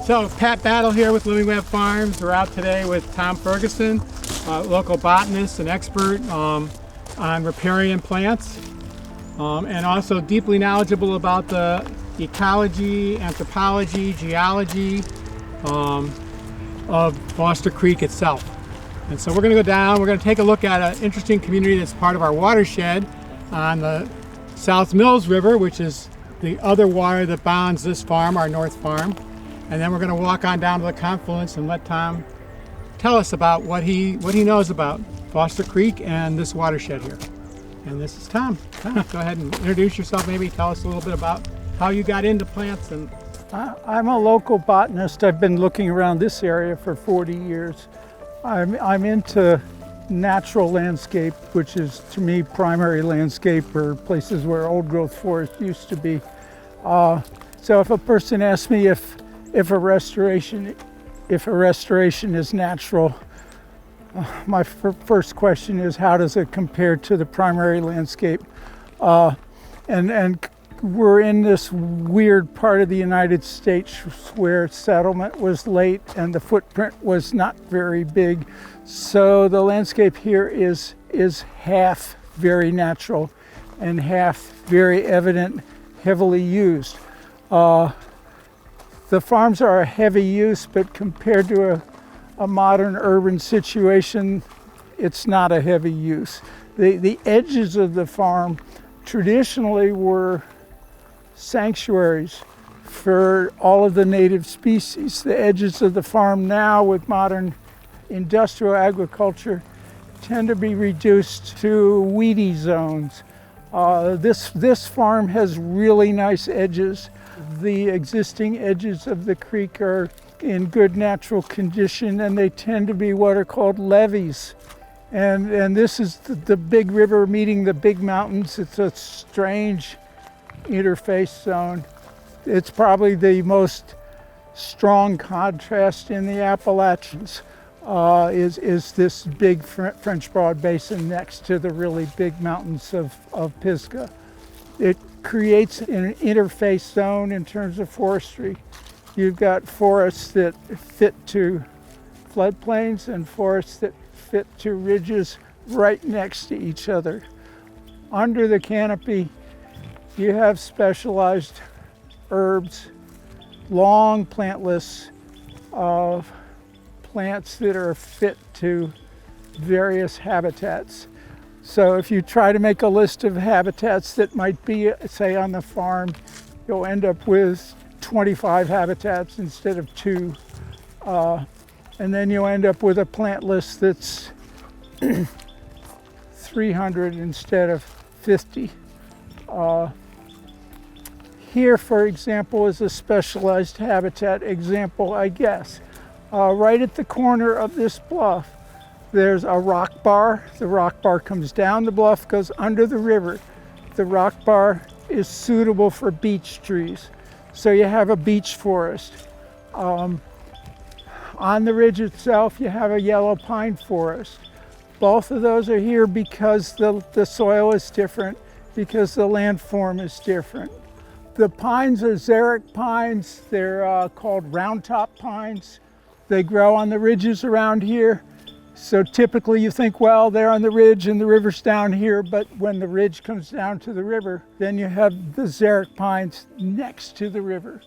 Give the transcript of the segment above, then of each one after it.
So Pat Battle here with Living Web Farms. We're out today with Tom Ferguson, local botanist and expert on riparian plants, and also deeply knowledgeable about the ecology, anthropology, geology of Foster Creek itself. And so we're going to go down, we're going to take a look at an interesting community that's part of our watershed on the South Mills River, which is the other water that bounds this farm, our North Farm. And then we're going to walk on down to the Confluence and let Tom tell us about what he knows about Foster Creek and this watershed here. And this is Tom. Tom, go ahead and introduce yourself, maybe tell us a little bit about how you got into plants. And I'm a local botanist. I've been looking around this area for 40 years. I'm into natural landscape, which is to me primary landscape, or places where old growth forest used to be. So if a person asks me if a restoration is natural, my first question is, how does it compare to the primary landscape? And we're in this weird part of the United States where settlement was late and the footprint was not very big. So the landscape here is half very natural and half very evident, heavily used. The farms are a heavy use, but compared to a modern urban situation, it's not a heavy use. The edges of the farm traditionally were sanctuaries for all of the native species. The edges of the farm now, with modern industrial agriculture, tend to be reduced to weedy zones. This farm has really nice edges. The existing edges of the creek are in good natural condition, and they tend to be what are called levees. And this is the big river meeting the big mountains. It's a strange interface zone. It's probably the most strong contrast in the Appalachians, is this big French Broad Basin next to the really big mountains of Pisgah. It creates an interface zone in terms of forestry. You've got forests that fit to floodplains and forests that fit to ridges right next to each other. Under the canopy, you have specialized herbs, long plant lists of plants that are fit to various habitats. So if you try to make a list of habitats that might be, say, on the farm, you'll end up with 25 habitats instead of 2. And then you'll end up with a plant list that's 300 instead of 50. Here, for example, is a specialized habitat example, I guess. Right at the corner of this bluff, there's a rock bar. The rock bar comes down the bluff, goes under the river. The rock bar is suitable for beech trees. So you have a beech forest. On the ridge itself, you have a yellow pine forest. Both of those are here because the soil is different, because the landform is different. The pines are xeric pines. They're called roundtop pines. They grow on the ridges around here. So typically you think, well, they're on the ridge and the river's down here, but when the ridge comes down to the river, then you have the xeric pines next to the river.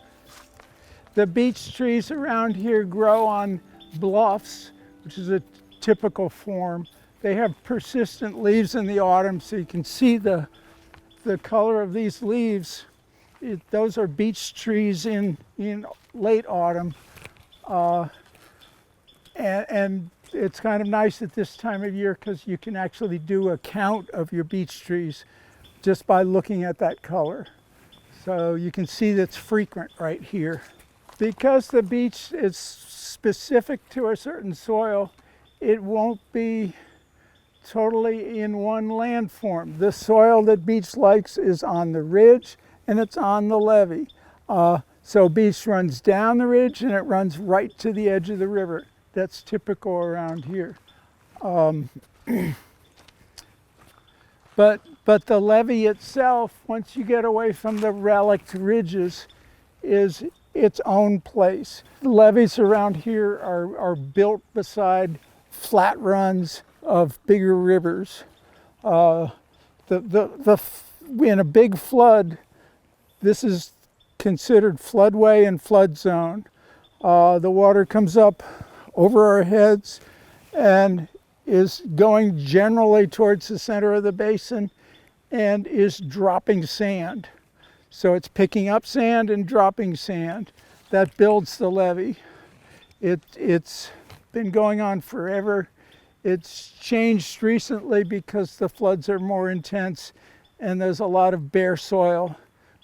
The beech trees around here grow on bluffs, which is a typical form. They have persistent leaves in the autumn, so you can see the color of these leaves. Those are beech trees in late autumn. And it's kind of nice at this time of year because you can actually do a count of your beech trees just by looking at that color. So you can see that's frequent right here. Because the beech is specific to a certain soil, it won't be totally in one landform. The soil that beech likes is on the ridge and it's on the levee. So beech runs down the ridge and it runs right to the edge of the river. That's typical around here. But the levee itself, once you get away from the relict ridges, is its own place. The levees around here are built beside flat runs of bigger rivers. In a big flood, this is considered floodway and flood zone. The water comes up over our heads and is going generally towards the center of the basin and is dropping sand. So it's picking up sand and dropping sand. That builds the levee. It's been going on forever. It's changed recently because the floods are more intense and there's a lot of bare soil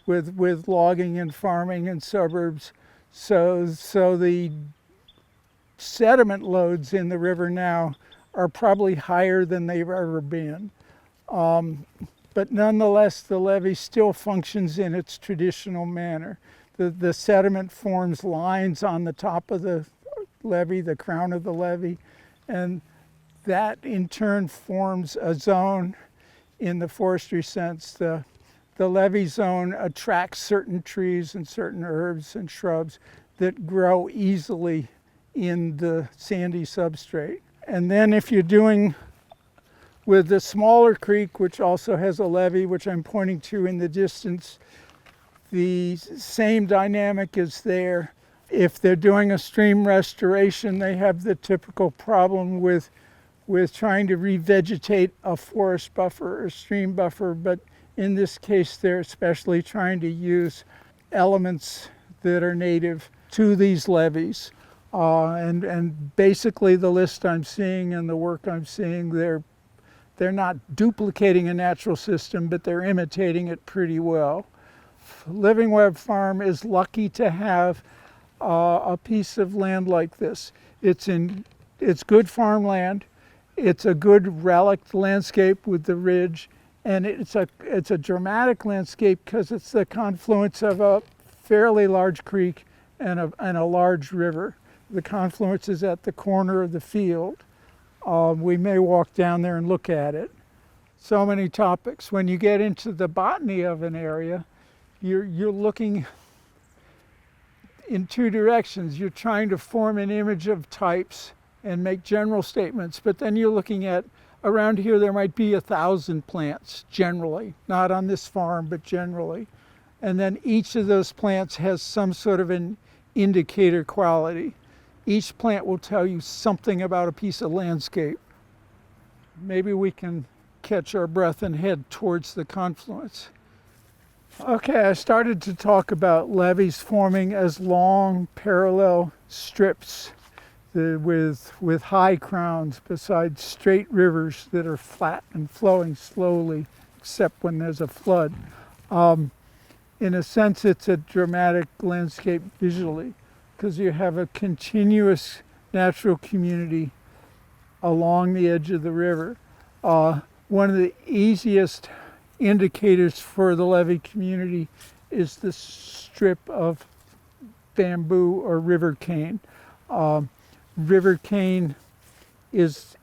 with logging and farming in suburbs. So the sediment loads in the river now are probably higher than they've ever been. But nonetheless, the levee still functions in its traditional manner. The sediment forms lines on the top of the levee, the crown of the levee, and that in turn forms a zone in the forestry sense. The levee zone attracts certain trees and certain herbs and shrubs that grow easily in the sandy substrate. And then if you're doing with the smaller creek, which also has a levee, which I'm pointing to in the distance, the same dynamic is there. If they're doing a stream restoration, they have the typical problem with trying to revegetate a forest buffer or stream buffer, but in this case, they're especially trying to use elements that are native to these levees. And basically the list I'm seeing and the work I'm seeing, they're not duplicating a natural system, but they're imitating it pretty well. Living Web Farm is lucky to have a piece of land like this. It's good farmland. It's a good relic landscape with the ridge, and it's a dramatic landscape because it's the confluence of a fairly large creek and a large river. The confluence is at the corner of the field. We may walk down there and look at it. So many topics. When you get into the botany of an area, you're looking in two directions. You're trying to form an image of types and make general statements, but then you're looking at, around here there might be 1,000 plants generally, not on this farm, but generally. And then each of those plants has some sort of an indicator quality. Each plant will tell you something about a piece of landscape. Maybe we can catch our breath and head towards the confluence. Okay, I started to talk about levees forming as long parallel strips with high crowns beside straight rivers that are flat and flowing slowly, except when there's a flood. In a sense, it's a dramatic landscape visually, because you have a continuous natural community along the edge of the river. One of the easiest indicators for the levee community is the strip of bamboo or river cane. River cane is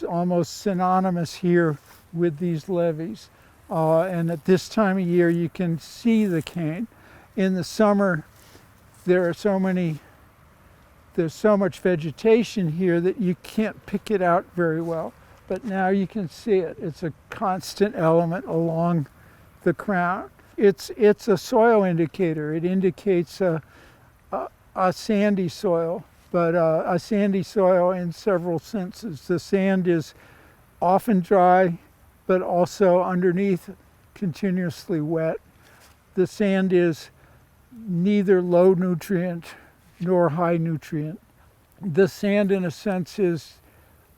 almost synonymous here with these levees. And at this time of year, you can see the cane. In the summer, there's so much vegetation here that you can't pick it out very well. But now you can see it. It's a constant element along the crown. It's a soil indicator. It indicates a sandy soil, but a sandy soil in several senses. The sand is often dry, but also underneath continuously wet. The sand is neither low nutrient nor high nutrient. The sand, in a sense, is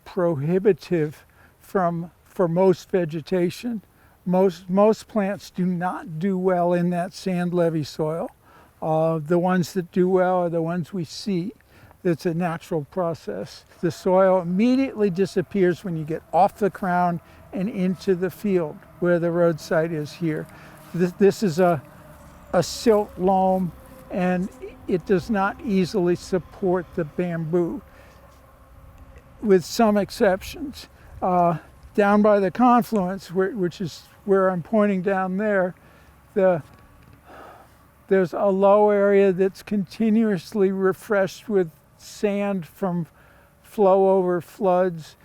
prohibitive for most vegetation. Most plants do not do well in that sand levee soil. The ones that do well are the ones we see. It's a natural process. The soil immediately disappears when you get off the crown and into the field where the roadside is here. This is a silt loam, and it does not easily support the bamboo, with some exceptions. Down by the confluence, which is where I'm pointing down there, There's a low area that's continuously refreshed with sand from flow over floods.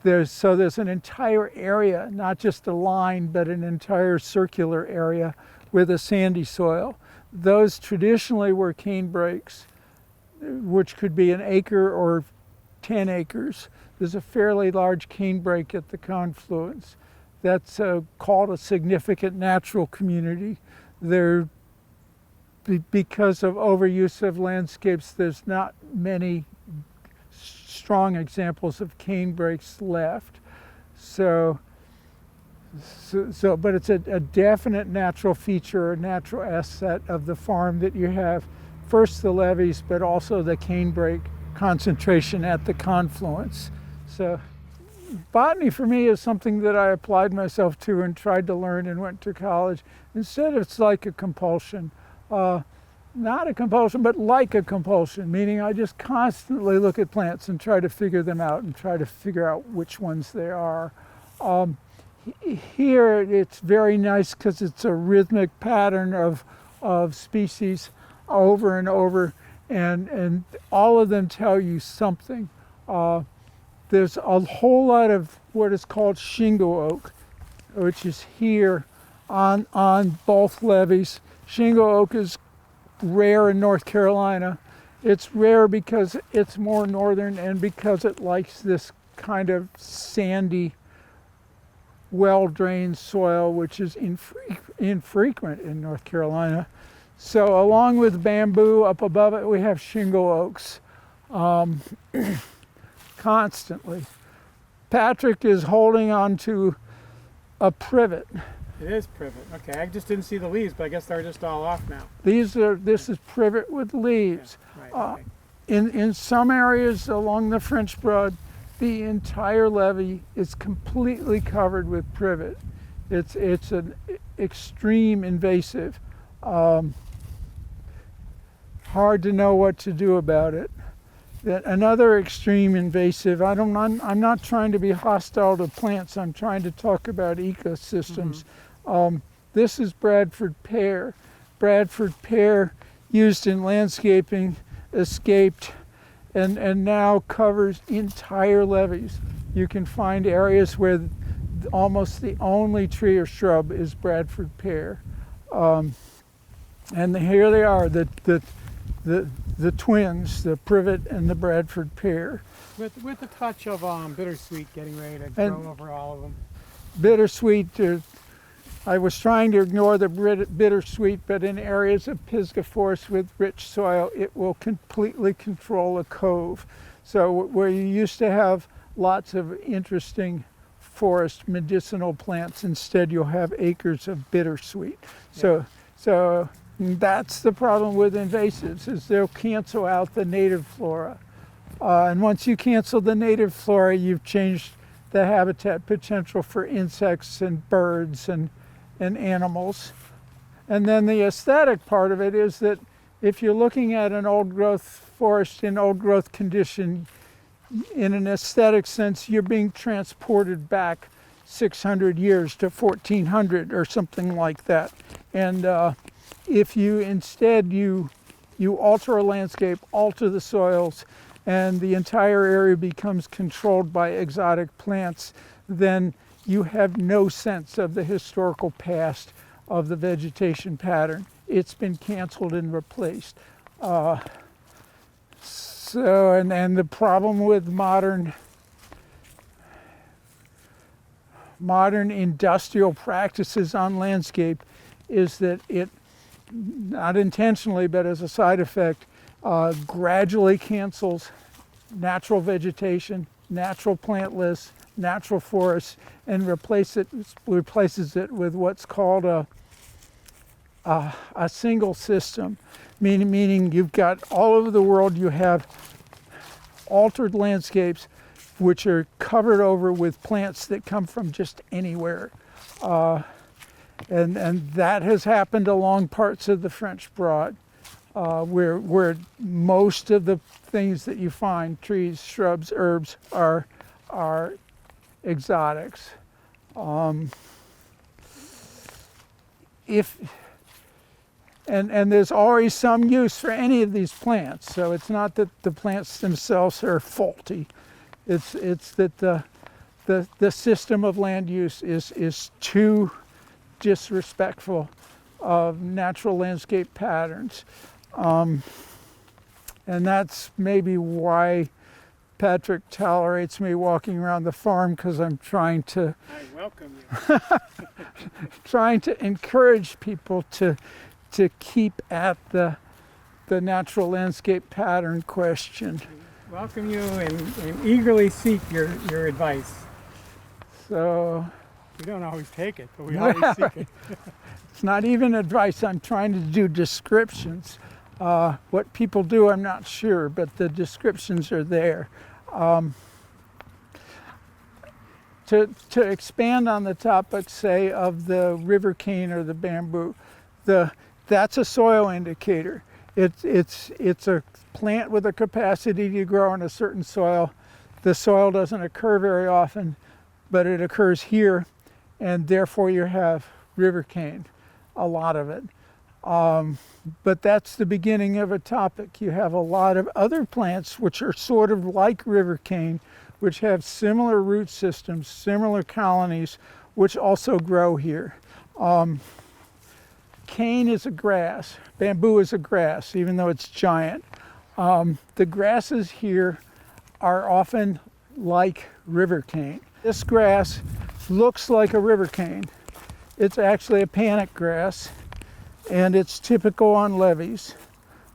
There's an entire area, not just a line, but an entire circular area with a sandy soil. Those traditionally were cane breaks, which could be an acre or 10 acres. There's a fairly large cane break at the confluence. That's called a significant natural community. Because of overuse of landscapes, there's not many strong examples of cane breaks left. But it's a definite natural feature, a natural asset of the farm that you have. First the levees, but also the cane break concentration at the confluence. So botany for me is something that I applied myself to and tried to learn and went to college. Instead, it's like a compulsion. Not a compulsion, but like a compulsion, meaning I just constantly look at plants and try to figure them out and try to figure out which ones they are. Here, it's very nice because it's a rhythmic pattern of species over and over, and all of them tell you something. There's a whole lot of what is called shingle oak, which is here on both levees. Shingle oak is rare in North Carolina. It's rare because it's more northern and because it likes this kind of sandy, well-drained soil, which is infrequent in North Carolina. So along with bamboo, up above it we have shingle oaks constantly. Patrick is holding on to a privet. It is privet. Okay, I just didn't see the leaves, but I guess they're just all off now. This is privet with leaves. Yeah, right, okay. In some areas along the French Broad, the entire levee is completely covered with privet. It's an extreme invasive. Hard to know what to do about it. Another extreme invasive, I'm not trying to be hostile to plants, I'm trying to talk about ecosystems. This is Bradford pear. Bradford pear, used in landscaping, escaped and now covers entire levees. You can find areas where almost the only tree or shrub is Bradford pear. And here they are, the twins, the privet and the Bradford pear. With a touch of bittersweet getting ready to grow over all of them. Bittersweet, I was trying to ignore the bittersweet, but in areas of pisgah forest with rich soil, it will completely control a cove. So where you used to have lots of interesting forest medicinal plants, instead you'll have acres of bittersweet. Yeah. So that's the problem with invasives, is they'll cancel out the native flora. And once you cancel the native flora, you've changed the habitat potential for insects and birds and animals. And then the aesthetic part of it is that if you're looking at an old growth forest in old growth condition, in an aesthetic sense, you're being transported back 600 years to 1400 or something like that. And if you instead you alter a landscape, alter the soils, and the entire area becomes controlled by exotic plants, then you have no sense of the historical past of the vegetation pattern. It's been canceled and replaced. And the problem with modern industrial practices on landscape is that it, not intentionally, but as a side effect, gradually cancels natural vegetation, natural plant lists, natural forests, and replaces it with what's called a single system, meaning you've got all over the world, you have altered landscapes which are covered over with plants that come from just anywhere. And that has happened along parts of the French Broad, where most of the things that you find, trees, shrubs, herbs, are exotics. And there's always some use for any of these plants. So it's not that the plants themselves are faulty. It's that the system of land use is too disrespectful of natural landscape patterns. And that's maybe why Patrick tolerates me walking around the farm, because I'm trying to I welcome you. trying to encourage people to keep at the natural landscape pattern question. Welcome you and eagerly seek your advice. So We don't always take it, but we always seek it. it's not even advice. I'm trying to do descriptions. What people do, I'm not sure, but the descriptions are there. To expand on the topic, say, of the river cane or the bamboo, that's a soil indicator. It's a plant with a capacity to grow in a certain soil. The soil doesn't occur very often, but it occurs here, and therefore you have river cane, a lot of it. But that's the beginning of a topic. You have a lot of other plants which are sort of like river cane, which have similar root systems, similar colonies, which also grow here. Cane is a grass, bamboo is a grass, even though it's giant. The grasses here are often like river cane. This grass looks like a river cane. It's actually a panic grass, and it's typical on levees.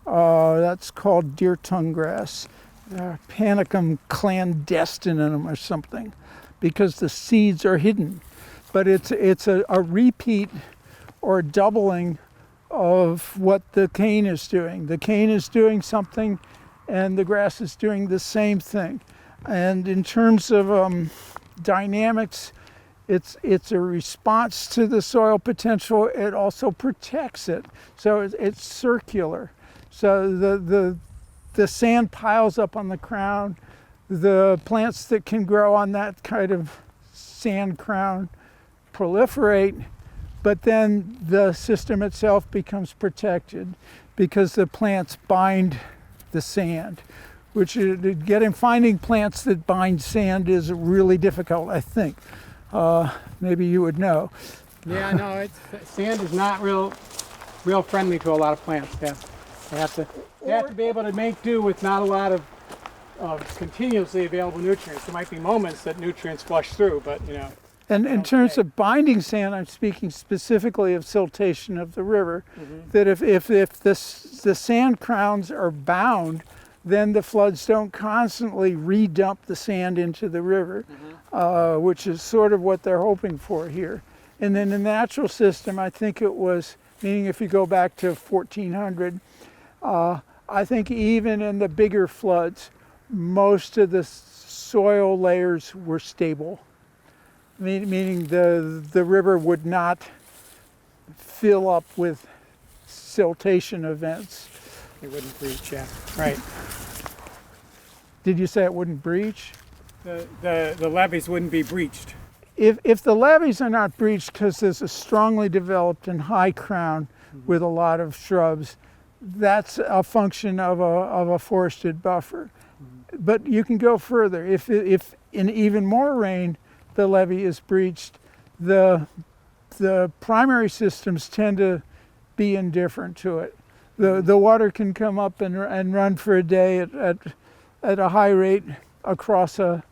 That's called deer tongue grass. Panicum clandestinum or something, because the seeds are hidden. But it's a repeat or doubling of what the cane is doing. The cane is doing something, and the grass is doing the same thing. And in terms of dynamics, it's a response to the soil potential. It also protects it. So it's circular. So the sand piles up on the crown. The plants that can grow on that kind of sand crown proliferate, but then the system itself becomes protected because the plants bind the sand, which finding plants that bind sand is really difficult, I think. Maybe you would know. Yeah, no, sand is not real friendly to a lot of plants. Yeah. They have to be able to make do with not a lot of continuously available nutrients. There might be moments that nutrients flush through, but And in terms of binding sand, I'm speaking specifically of siltation of the river. Mm-hmm. That if the sand crowns are bound, then the floods don't constantly redump the sand into the river, mm-hmm. Which is sort of what they're hoping for here. And in the natural system, I think it was, meaning if you go back to 1400, I think even in the bigger floods, most of the soil layers were stable. Meaning the river would not fill up with siltation events. It wouldn't breach, yeah. Right. Did you say it wouldn't breach? The levees wouldn't be breached. If the levees are not breached because there's a strongly developed and high crown mm-hmm. with a lot of shrubs, that's a function of a forested buffer. Mm-hmm. But you can go further. If in even more rain, the levee is breached, the primary systems tend to be indifferent to it. The water can come up and run for a day at a high rate across a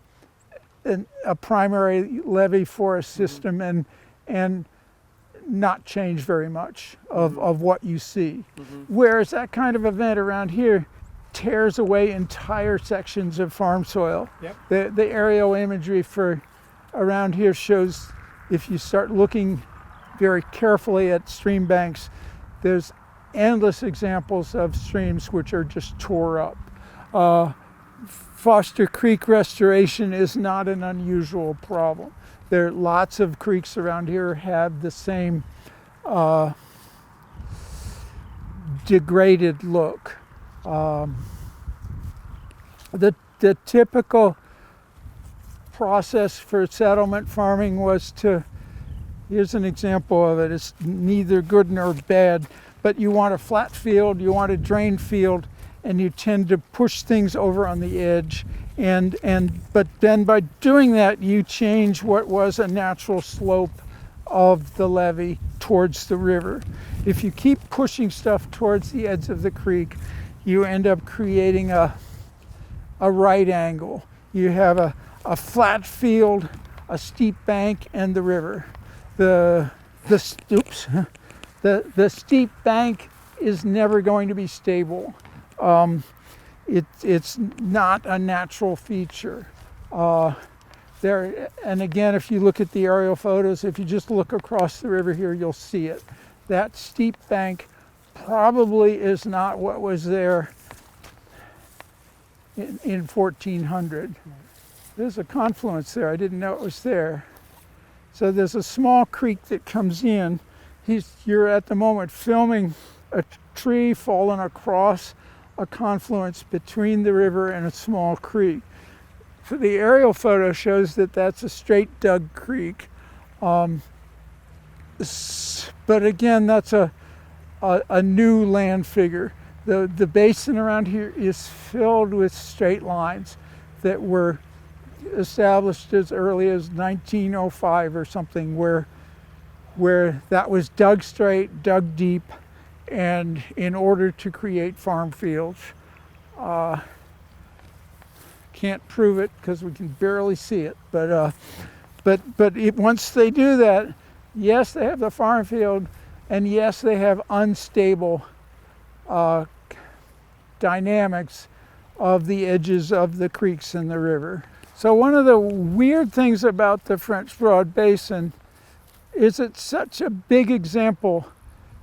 primary levee forest system and not change very much of what you see. Mm-hmm. Whereas that kind of event around here tears away entire sections of farm soil. Yep. The aerial imagery for around here shows, if you start looking very carefully at stream banks, there's endless examples of streams which are just tore up. Foster Creek restoration is not an unusual problem. There are lots of creeks around here have the same degraded look. The typical process for settlement farming was here's an example of it. It's neither good nor bad, but you want a flat field, you want a drained field, and you tend to push things over on the edge. But then by doing that, you change what was a natural slope of the levee towards the river. If you keep pushing stuff towards the edge of the creek, you end up creating a right angle. You have a flat field, a steep bank, and the river. The steep bank is never going to be stable. It's not a natural feature. And again, if you look at the aerial photos, if you just look across the river here, you'll see it. That steep bank probably is not what was there in 1400. There's a confluence there. I didn't know it was there. So there's a small creek that comes in. You're at the moment filming a tree falling across a confluence between the river and a small creek. So the aerial photo shows that that's a straight dug creek. But again, that's a new land figure. The basin around here is filled with straight lines that were established as early as 1905 or something, where that was dug straight, dug deep, and in order to create farm fields. Can't prove it because we can barely see it, but once they do that, yes, they have the farm field, and yes, they have unstable dynamics of the edges of the creeks and the river. So one of the weird things about the French Broad Basin is it's such a big example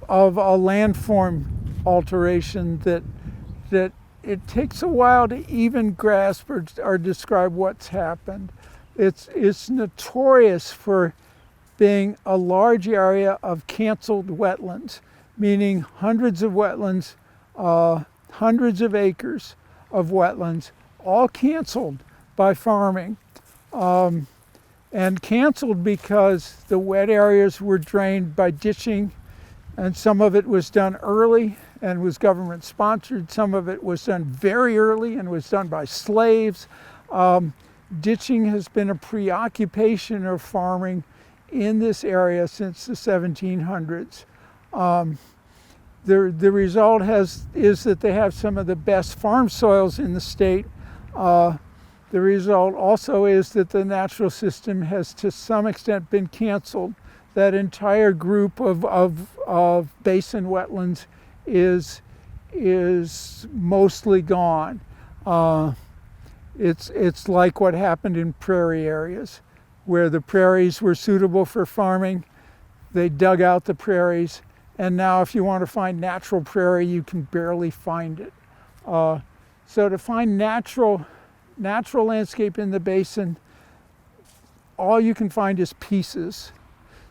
of a landform alteration that it takes a while to even grasp or describe what's happened. It's notorious for being a large area of canceled wetlands, meaning hundreds of wetlands, hundreds of acres of wetlands, all canceled by farming. And canceled because the wet areas were drained by ditching, and some of it was done early and was government sponsored. Some of it was done very early and was done by slaves. Ditching has been a preoccupation of farming in this area since the 1700s. The result is that they have some of the best farm soils in the state. The result also is that the natural system has to some extent been canceled. That entire group of basin wetlands is mostly gone. It's like what happened in prairie areas, where the prairies were suitable for farming. They dug out the prairies, and now if you want to find natural prairie, you can barely find it. So to find natural landscape in the basin, all you can find is pieces.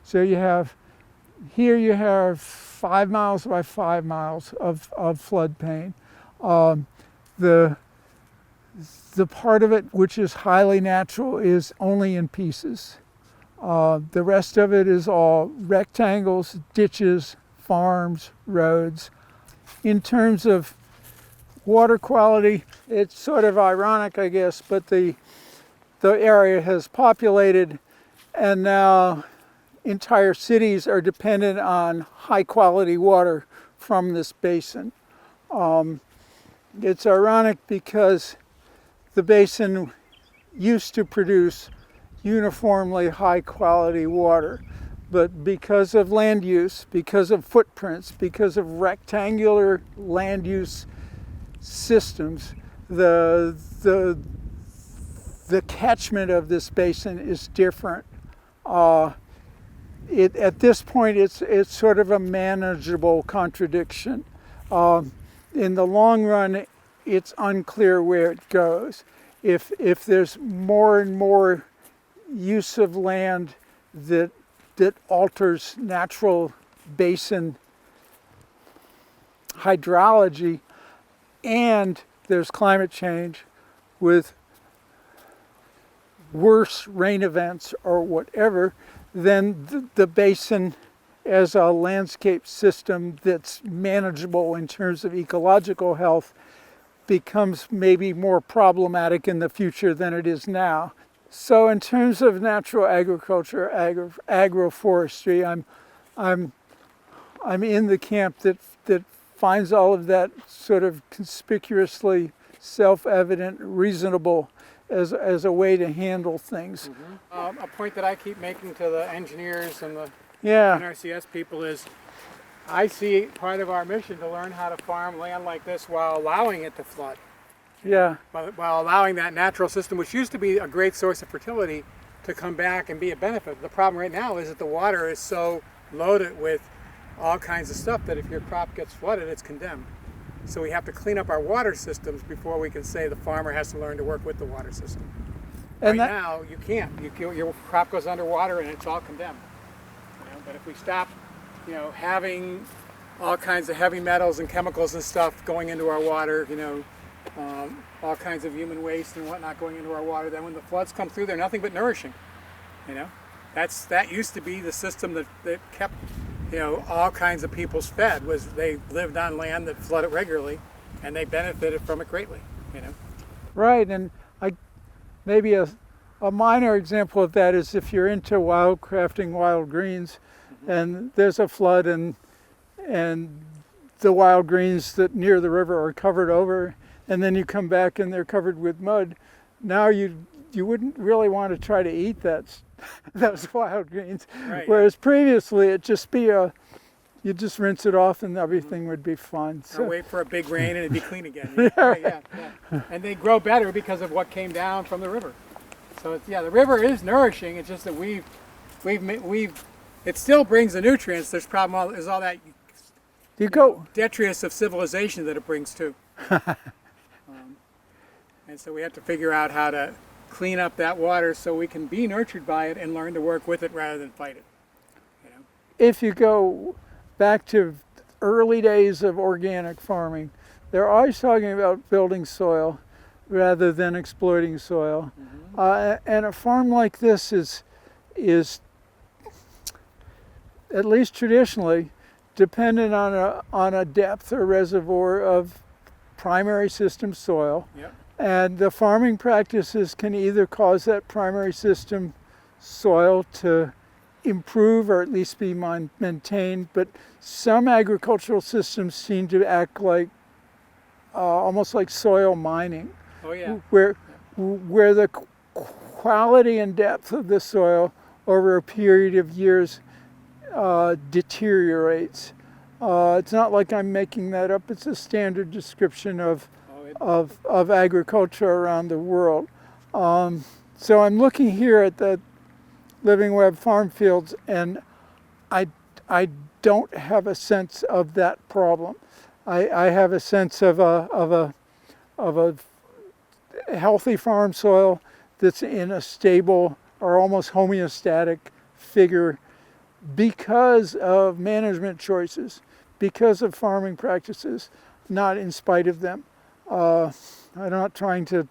So you have 5 miles by 5 miles of floodplain. The part of it which is highly natural is only in pieces. The rest of it is all rectangles, ditches, farms, roads. In terms of water quality, it's sort of ironic, I guess, but the area has populated, and now entire cities are dependent on high quality water from this basin. It's ironic because the basin used to produce uniformly high quality water, but because of land use, because of footprints, because of rectangular land use systems, the catchment of this basin is different. At this point, it's sort of a manageable contradiction. In the long run, it's unclear where it goes. If there's more and more use of land that alters natural basin hydrology, and there's climate change with worse rain events or whatever, then the basin as a landscape system that's manageable in terms of ecological health becomes maybe more problematic in the future than it is now. So in terms of natural agriculture, agroforestry, I'm in the camp that finds all of that sort of conspicuously self-evident, reasonable as a way to handle things. A point that I keep making to the engineers and the Yeah, NRCS people is I see part of our mission to learn how to farm land like this while allowing it to flood, yeah, while allowing that natural system, which used to be a great source of fertility, to come back and be a benefit. The problem right now is that the water is so loaded with all kinds of stuff that if your crop gets flooded, it's condemned. So we have to clean up our water systems before we can say the farmer has to learn to work with the water system. And right now, you can't. Your crop goes underwater and it's all condemned. But if we stop, having all kinds of heavy metals and chemicals and stuff going into our water, all kinds of human waste and whatnot going into our water, then when the floods come through, they're nothing but nourishing. That used to be the system that kept all kinds of peoples fed, was they lived on land that flooded regularly and they benefited from it greatly. right. And maybe a minor example of that is if you're into wildcrafting wild greens, and there's a flood and the wild greens that near the river are covered over, and then you come back and they're covered with mud. Now you wouldn't really want to try to eat those wild greens. Right. Whereas previously it'd just be you just rinse it off and everything would be fine. Or wait for a big rain and it'd be clean again. Yeah. And they grow better because of what came down from the river. So the river is nourishing. It's just that it still brings the nutrients. There's problem is all that detritus of civilization that it brings too. And so we have to figure out how to clean up that water so we can be nurtured by it and learn to work with it rather than fight it. If you go back to early days of organic farming, they're always talking about building soil rather than exploiting soil. And a farm like this is at least traditionally dependent on a depth or reservoir of primary system soil. Yep. And the farming practices can either cause that primary system soil to improve or at least be maintained, but some agricultural systems seem to act like almost like soil mining. Oh yeah. Where the quality and depth of the soil over a period of years deteriorates. It's not like I'm making that up. It's a standard description of agriculture around the world. So I'm looking here at the Living Web farm fields, and I don't have a sense of that problem. I have a sense of a healthy farm soil that's in a stable or almost homeostatic figure because of management choices, because of farming practices, not in spite of them. I'm not trying to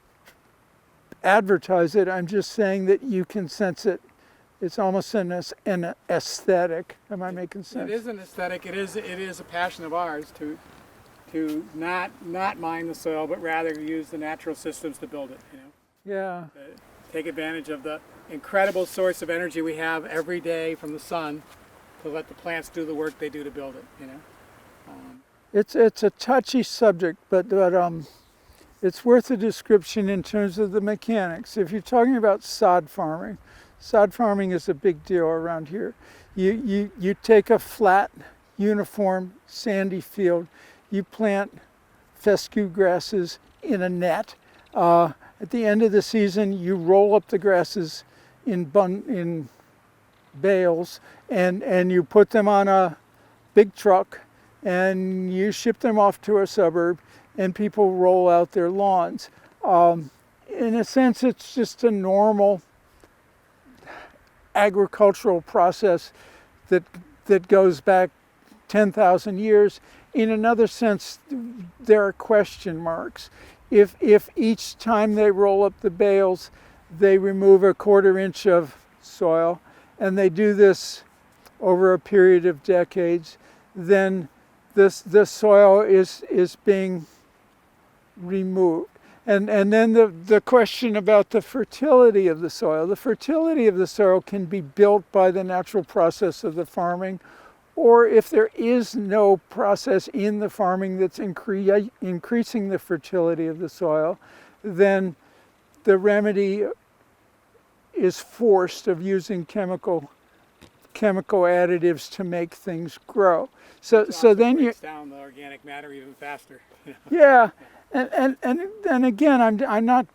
advertise it. I'm just saying that you can sense it. It's almost an aesthetic. Am I making sense? It is an aesthetic. It is a passion of ours to not mine the soil, but rather use the natural systems to build it. Yeah. Take advantage of the incredible source of energy we have every day from the sun to let the plants do the work they do to build it. It's a touchy subject, but it's worth a description in terms of the mechanics. If you're talking about sod farming is a big deal around here. You take a flat, uniform, sandy field, you plant fescue grasses in a net. At the end of the season, you roll up the grasses in bales and you put them on a big truck and you ship them off to a suburb and people roll out their lawns. In a sense, it's just a normal agricultural process that goes back 10,000 years. In another sense, there are question marks. If each time they roll up the bales, they remove a 1/4 inch of soil, and they do this over a period of decades, then the soil is being removed. And then the question about the fertility of the soil. The fertility of the soil can be built by the natural process of the farming, or if there is no process in the farming that's increasing the fertility of the soil, then the remedy is forced of using chemical additives to make things grow. So then you breaks down the organic matter even faster. yeah, and again, I'm not.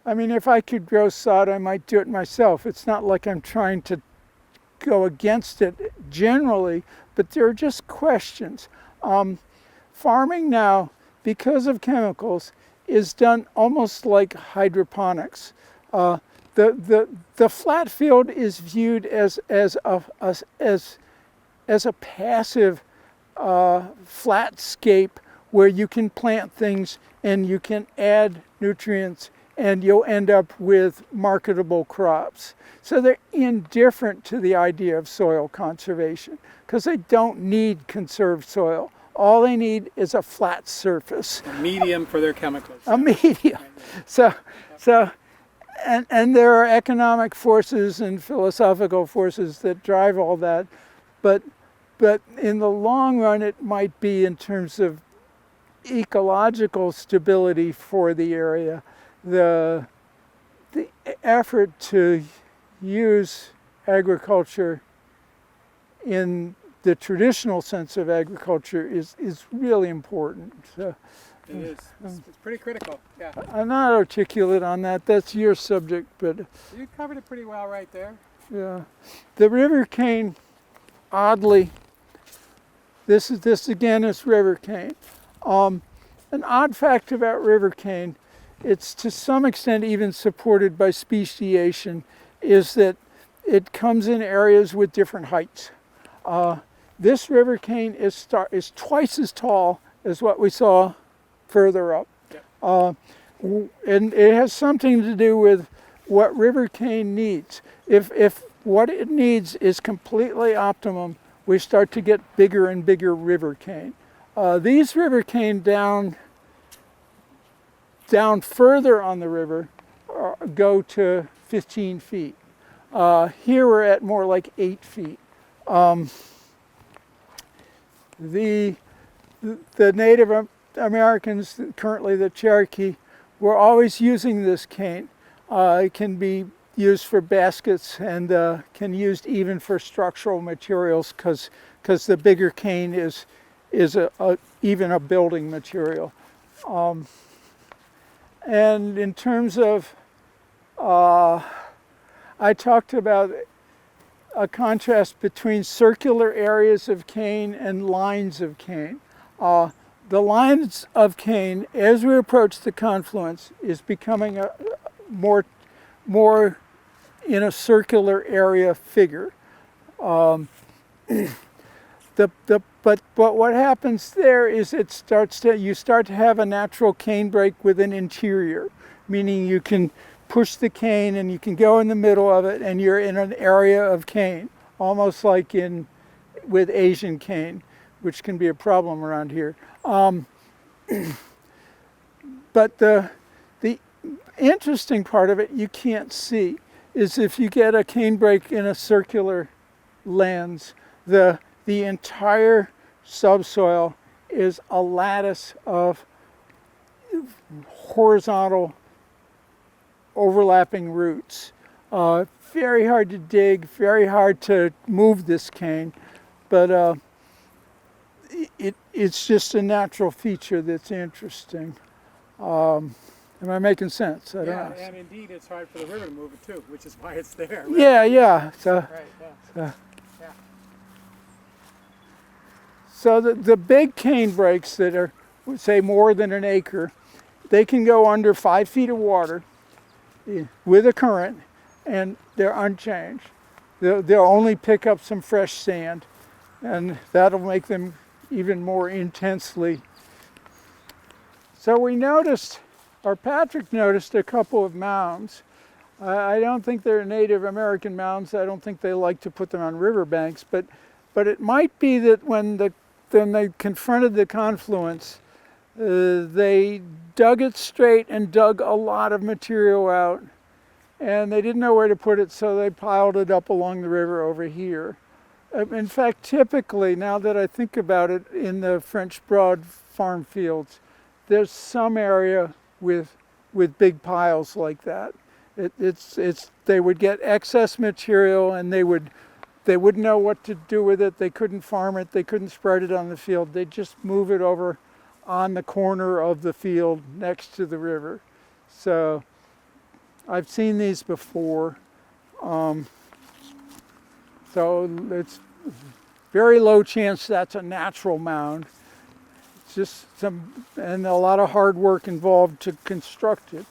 I mean, if I could grow sod, I might do it myself. It's not like I'm trying to go against it generally, but there are just questions. Farming now, because of chemicals, is done almost like hydroponics. The flat field is viewed as a passive flatscape where you can plant things and you can add nutrients and you'll end up with marketable crops. So they're indifferent to the idea of soil conservation because they don't need conserved soil. All they need is a flat surface. A medium for their chemicals. A medium. So there are economic forces and philosophical forces that drive all that, but in the long run, it might be in terms of ecological stability for the area. The effort to use agriculture in the traditional sense of agriculture is really important. So, it is. It's pretty critical. Yeah. I'm not articulate on that. That's your subject, but You covered it pretty well right there. yeah, the river cane. Oddly, this again is river cane. An odd fact about river cane, it's to some extent even supported by speciation, is that it comes in areas with different heights. This river cane is twice as tall as what we saw further up. Yep. And it has something to do with what river cane needs. If what it needs is completely optimum, we start to get bigger and bigger river cane. These river cane down further on the river go to 15 feet. Here we're at more like 8 feet. The Native Americans, currently the Cherokee, were always using this cane. It can be used for baskets and can used even for structural materials because the bigger cane is even a building material. And in terms of, I talked about a contrast between circular areas of cane and lines of cane. The lines of cane, as we approach the confluence, is becoming a more in a circular area figure. But what happens there is you start to have a natural cane break with an interior, meaning you can push the cane and you can go in the middle of it and you're in an area of cane, almost like with Asian cane, which can be a problem around here. But the interesting part of it you can't see is if you get a cane break in a circular lens, the entire subsoil is a lattice of horizontal overlapping roots. Very hard to dig, very hard to move this cane, but it's just a natural feature that's interesting. Am I making sense? I don't know. And indeed it's hard for the river to move it too, which is why it's there. Right? Yeah. So, right, yeah. So the big cane breaks that are, say, more than an acre, they can go under 5 feet of water with a current, and they're unchanged. They'll only pick up some fresh sand, and that'll make them even more intensely. So we noticed, or Patrick noticed, a couple of mounds. I don't think they're Native American mounds. I don't think they like to put them on riverbanks, but it might be that when they confronted the confluence, they dug it straight and dug a lot of material out, and they didn't know where to put it, so they piled it up along the river over here. In fact, typically, now that I think about it, in the French Broad farm fields, there's some area with big piles like that. They would get excess material, and they wouldn't know what to do with it. They couldn't farm it. They couldn't spread it on the field. They'd just move it over on the corner of the field next to the river. So I've seen these before. So it's very low chance that's a natural mound. It's just and a lot of hard work involved to construct it.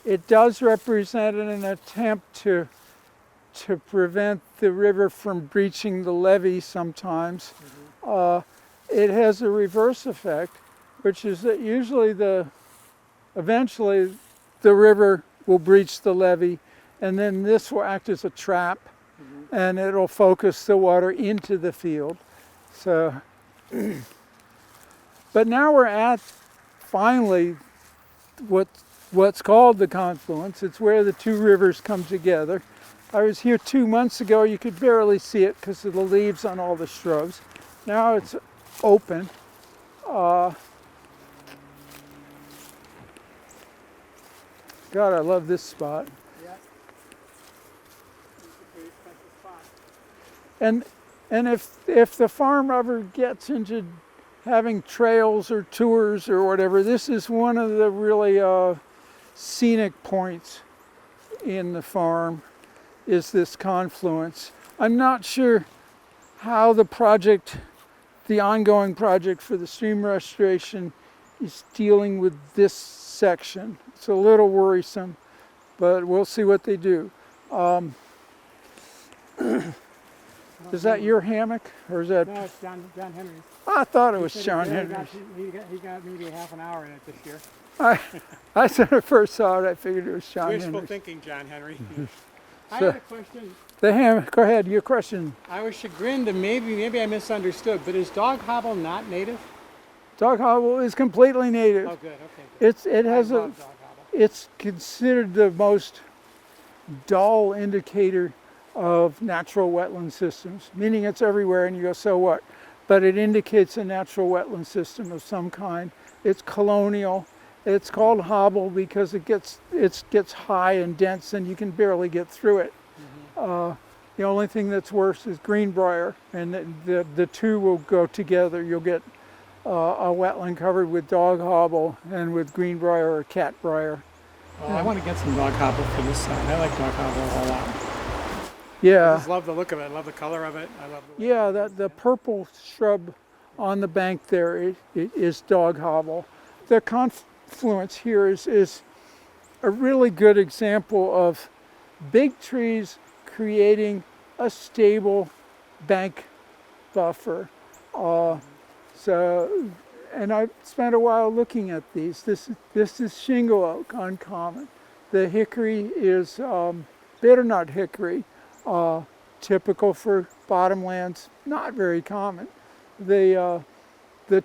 It does represent an attempt to prevent the river from breaching the levee sometimes. It has a reverse effect, which is that eventually the river will breach the levee, and then this will act as a trap, and it'll focus the water into the field. So, but now we're at finally what's called the confluence. It's where the two rivers come together. I was here 2 months ago. You could barely see it because of the leaves on all the shrubs. Now it's open. God, I love this spot. Yeah. And if the farm ever gets into having trails or tours or whatever, this is one of the really scenic points in the farm, is this confluence. I'm not sure how the ongoing project for the stream restoration is dealing with this section. It's a little worrisome, but we'll see what they do. Is that your hammock, or is that? No, it's John Henry's. I thought it was He said John he really Henry's. he got maybe half an hour in it this year. I when I first saw it, I figured it was John Wishful Henry's. thinking, John Henry. I So- had a question. The hammock. Go ahead. Your question. I was chagrined, and maybe I misunderstood, but is dog hobble not native? Dog hobble is completely native. Oh, good. Okay. It has I a. love dog hobble. It's considered the most dull indicator of natural wetland systems, meaning it's everywhere, and you go, so what? But it indicates a natural wetland system of some kind. It's colonial. It's called hobble because it gets high and dense, and you can barely get through it. The only thing that's worse is greenbrier, and the two will go together. You'll get a wetland covered with dog hobble and with greenbrier or catbrier. Well, I want to get some dog hobble for this side. I like dog hobble a lot. I Yeah, just love the look of it. I love the color of it. I love the yeah. The purple shrub on the bank there is dog hobble. The confluence here is a really good example of big trees creating a stable bank buffer. And I spent a while looking at these. This is shingle oak, uncommon. The hickory is bitternut hickory, typical for bottomlands, not very common. The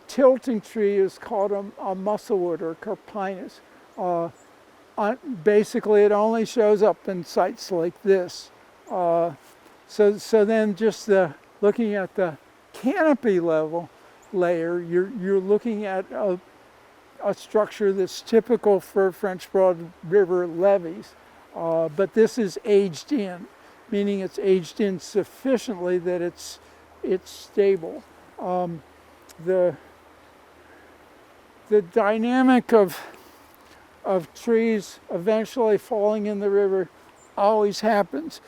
tilting tree is called a musclewood or carpinus. Basically, it only shows up in sites like this. So then just looking at the canopy layer, you're looking at a structure that's typical for French Broad River levees. But this is aged in, meaning it's aged in sufficiently that it's stable. The dynamic of trees eventually falling in the river always happens.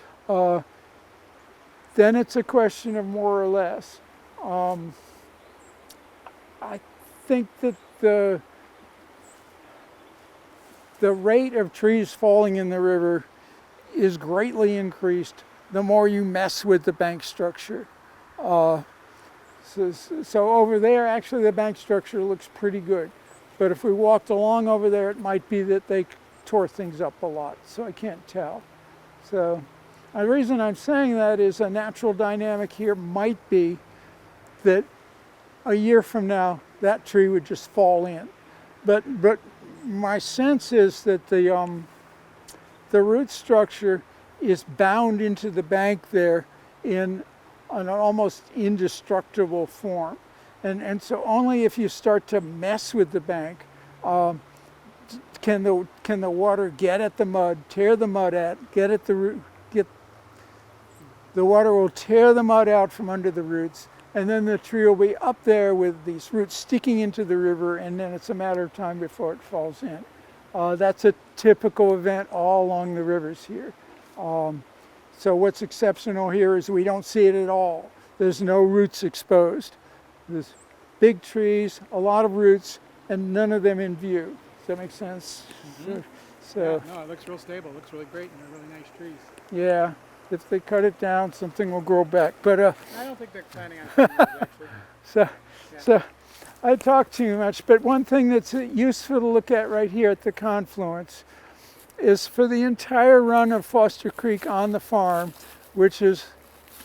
Then it's a question of more or less. I think that the rate of trees falling in the river is greatly increased the more you mess with the bank structure. So over there, actually the bank structure looks pretty good. But if we walked along over there, it might be that they tore things up a lot, so I can't tell. So the reason I'm saying that is a natural dynamic here might be that a year from now that tree would just fall in. But my sense is that the root structure is bound into the bank there in an almost indestructible form. And so only if you start to mess with the bank can the water get at the mud, tear the mud get at the root, the water will tear the mud out from under the roots, and then the tree will be up there with these roots sticking into the river, and then it's a matter of time before it falls in. That's a typical event all along the rivers here. So what's exceptional here is we don't see it at all. There's no roots exposed. There's big trees, a lot of roots, and none of them in view. Does that make sense? Mm-hmm. So yeah, no, it looks real stable. It looks really great, and they're really nice trees. Yeah, if they cut it down, something will grow back. But I don't think they're planning on cutting it, actually. So I talk too much, but one thing that's useful to look at right here at the Confluence is for the entire run of Foster Creek on the farm, which is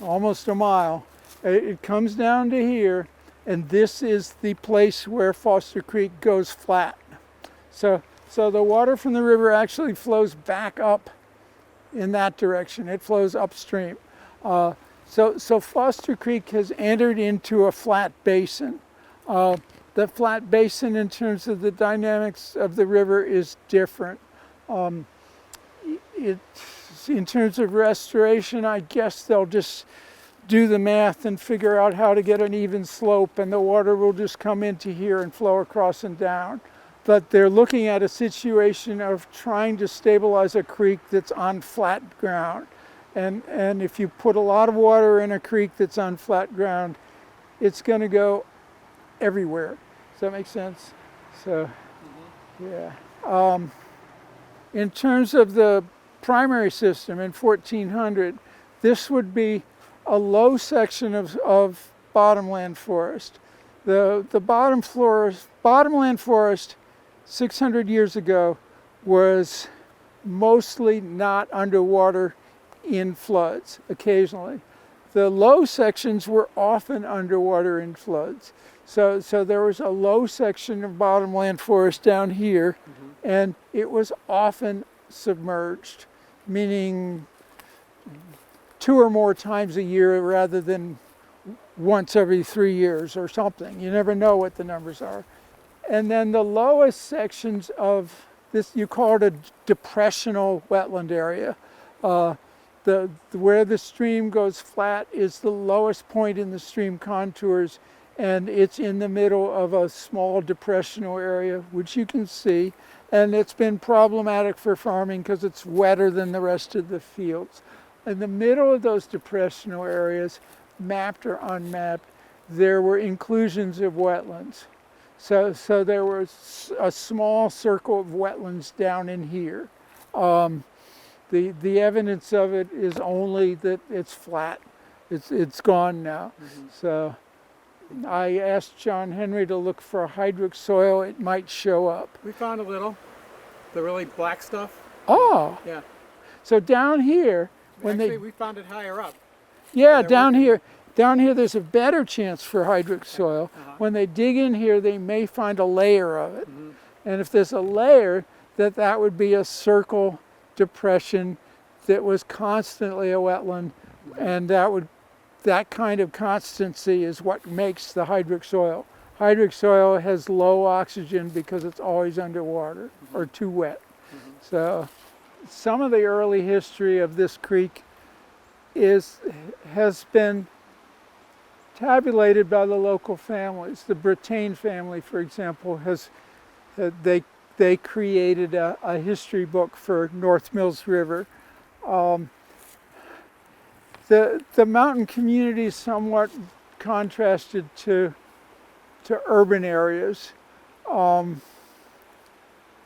almost a mile, it comes down to here, and this is the place where Foster Creek goes flat. So the water from the river actually flows back up in that direction. It flows upstream. So Foster Creek has entered into a flat basin. The flat basin, in terms of the dynamics of the river, is different. In terms of restoration, I guess they'll just do the math and figure out how to get an even slope, and the water will just come into here and flow across and down. But they're looking at a situation of trying to stabilize a creek that's on flat ground. And if you put a lot of water in a creek that's on flat ground, it's going to go everywhere. Does that make sense? So, yeah. In terms of the primary system in 1400, this would be a low section of bottomland forest. The bottomland forest 600 years ago was mostly not underwater in floods, occasionally. The low sections were often underwater in floods. So there was a low section of bottomland forest down here, and it was often submerged, meaning 2 or more times a year rather than once every 3 years or something. You never know what the numbers are. And then the lowest sections of this, you call it a depressional wetland area. Where the stream goes flat is the lowest point in the stream contours, and it's in the middle of a small depressional area, which you can see. And it's been problematic for farming because it's wetter than the rest of the fields. In the middle of those depressional areas, mapped or unmapped, there were inclusions of wetlands. So there was a small circle of wetlands down in here. The evidence of it is only that it's flat. It's gone now. So I asked John Henry to look for hydric soil. It might show up. We found a little, the really black stuff. Oh. Yeah. So down here, we found it higher up. Yeah, down here there's a better chance for hydric soil. When they dig in here, they may find a layer of it. And if there's a layer, that would be a circle depression that was constantly a wetland, and that kind of constancy is what makes the hydric soil. Hydric soil has low oxygen because it's always underwater or too wet. So some of the early history of this creek has been tabulated by the local families. The Botanical family, for example, they created a history book for North Mills River. The mountain community is somewhat contrasted to urban areas.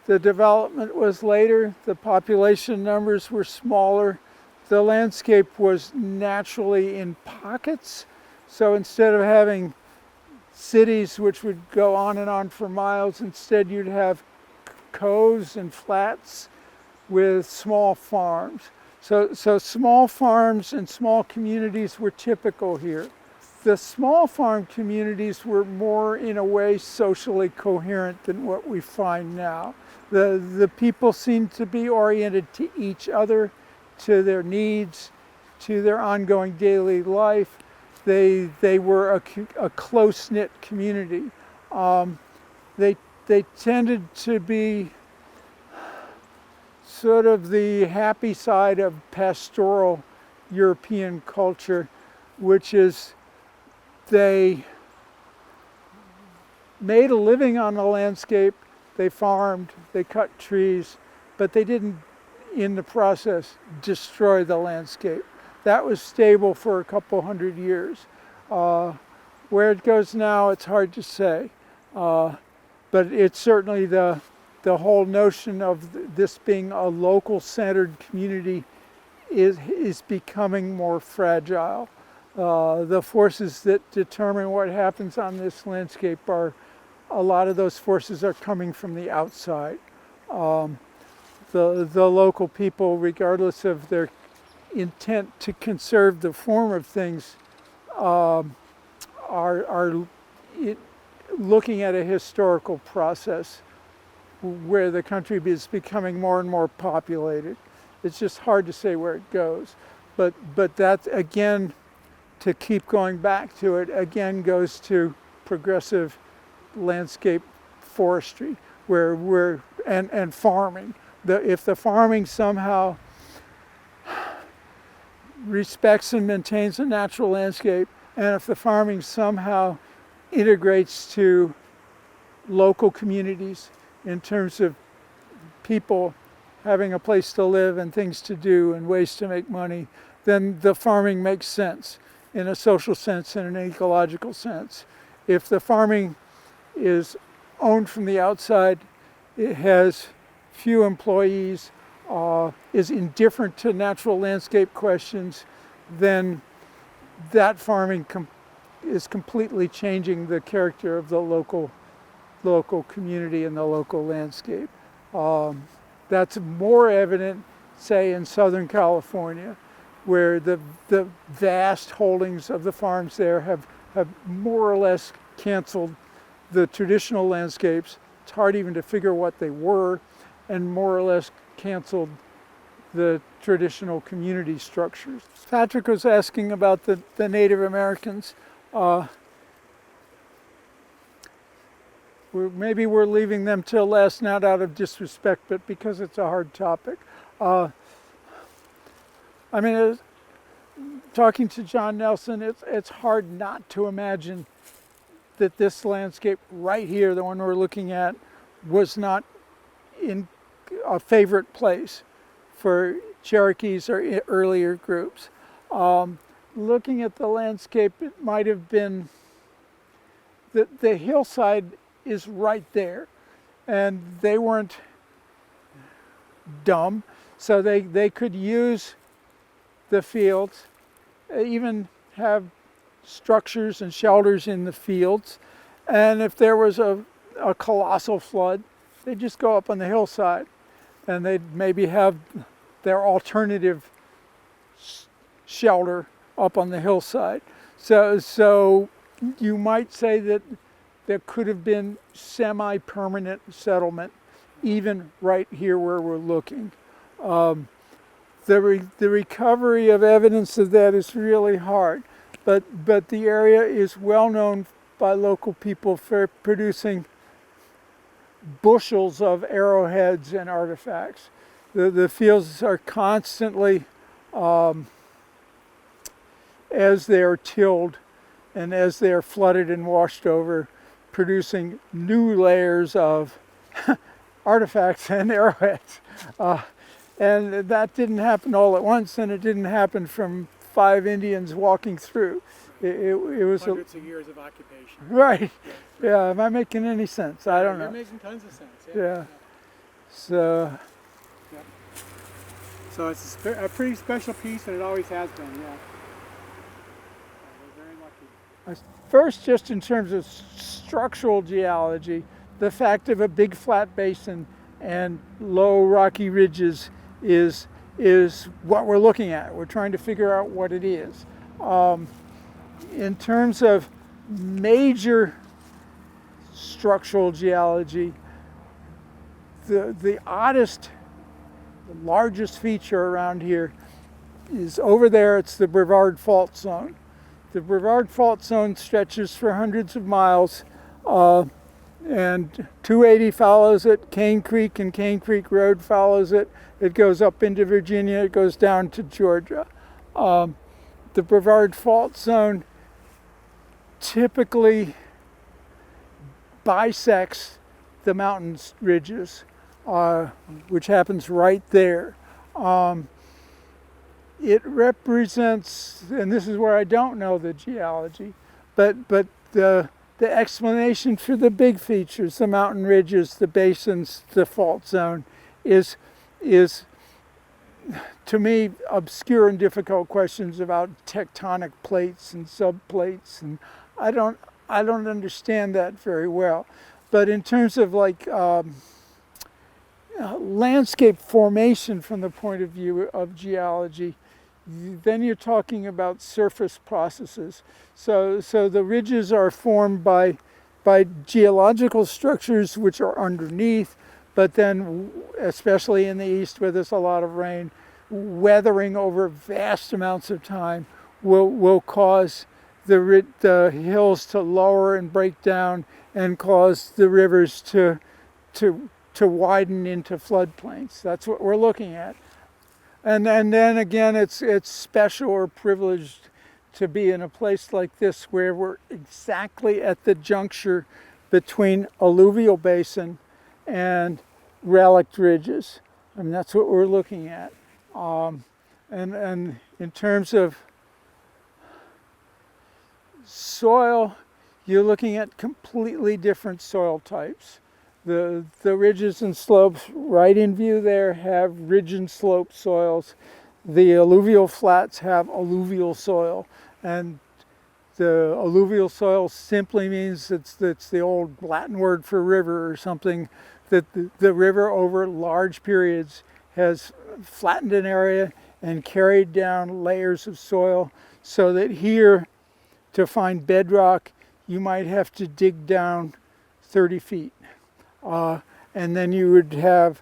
The development was later, the population numbers were smaller, the landscape was naturally in pockets. So instead of having cities which would go on and on for miles, instead you'd have coves and flats with small farms. So small farms and small communities were typical here. The small farm communities were more, in a way, socially coherent than what we find now. The people seemed to be oriented to each other, to their needs, to their ongoing daily life. They were a close-knit community. They tended to be sort of the happy side of pastoral European culture, which is they made a living on the landscape, they farmed, they cut trees, but they didn't, in the process, destroy the landscape. That was stable for a couple hundred years. Where it goes now, it's hard to say. But it's certainly the whole notion of this being a local-centered community is becoming more fragile. The forces that determine what happens on this landscape a lot of those forces are coming from the outside. The local people, regardless of their intent to conserve the form of things, are looking at a historical process where the country is becoming more and more populated. It's just hard to say where it goes. But that, again, to keep going back to it, again goes to progressive landscape forestry and farming. If the farming somehow respects and maintains the natural landscape, and if the farming somehow integrates to local communities in terms of people having a place to live and things to do and ways to make money, then the farming makes sense in a social sense and an ecological sense. If the farming is owned from the outside, it has few employees, is indifferent to natural landscape questions, then that farming is completely changing the character of the local community and the local landscape. That's more evident, say, in Southern California, where the vast holdings of the farms there have more or less canceled the traditional landscapes. It's hard even to figure what they were, and more or less canceled the traditional community structures. Patrick was asking about the Native Americans. Maybe we're leaving them till last, not out of disrespect, but because it's a hard topic. Talking to John Nelson, it's hard not to imagine that this landscape right here, the one we're looking at, was not in a favorite place for Cherokees or earlier groups. Looking at the landscape, it might have been the hillside is right there, and they weren't dumb, so they could use the fields, even have structures and shelters in the fields, and if there was a colossal flood, they'd just go up on the hillside, and they'd maybe have their alternative shelter up on the hillside. So you might say that there could have been semi-permanent settlement even right here where we're looking. The recovery of evidence of that is really hard, but the area is well known by local people for producing bushels of arrowheads and artifacts. The fields are constantly, as they are tilled and as they are flooded and washed over, producing new layers of artifacts and arrowheads. And that didn't happen all at once, and it didn't happen from 5 Indians walking through. It was hundreds of years of occupation. Right. Yeah. Am I making any sense? I don't know. You're making tons of sense. Yeah. So. Yep. So it's a pretty special piece, and it always has been. Yeah. We're very lucky. First, just in terms of structural geology, the fact of a big flat basin and low rocky ridges is what we're looking at. We're trying to figure out what it is. In terms of major structural geology, the oddest, the largest feature around here is over there. It's the Brevard Fault Zone. The Brevard Fault Zone stretches for hundreds of miles, and 280 follows it, Cane Creek and Cane Creek Road follows it. It goes up into Virginia, it goes down to Georgia. The Brevard Fault Zone typically bisects the mountain ridges, which happens right there. It represents, and this is where I don't know the geology, but the explanation for the big features, the mountain ridges, the basins, the fault zone, is to me obscure and difficult questions about tectonic plates and subplates, and I don't understand that very well. But in terms of like landscape formation from the point of view of geology, then you're talking about surface processes. So the ridges are formed by geological structures which are underneath, but then, especially in the east where there's a lot of rain, weathering over vast amounts of time will cause the hills to lower and break down and cause the rivers to widen into floodplains. That's what we're looking at. And then again, it's special or privileged to be in a place like this where we're exactly at the juncture between alluvial basin and relict ridges. I mean, that's what we're looking at. And in terms of soil, you're looking at completely different soil types. The ridges and slopes right in view there have ridge and slope soils. The alluvial flats have alluvial soil, and the alluvial soil simply means it's the old Latin word for river or something, that the river over large periods has flattened an area and carried down layers of soil, so that here, to find bedrock, you might have to dig down 30 feet. And then you would have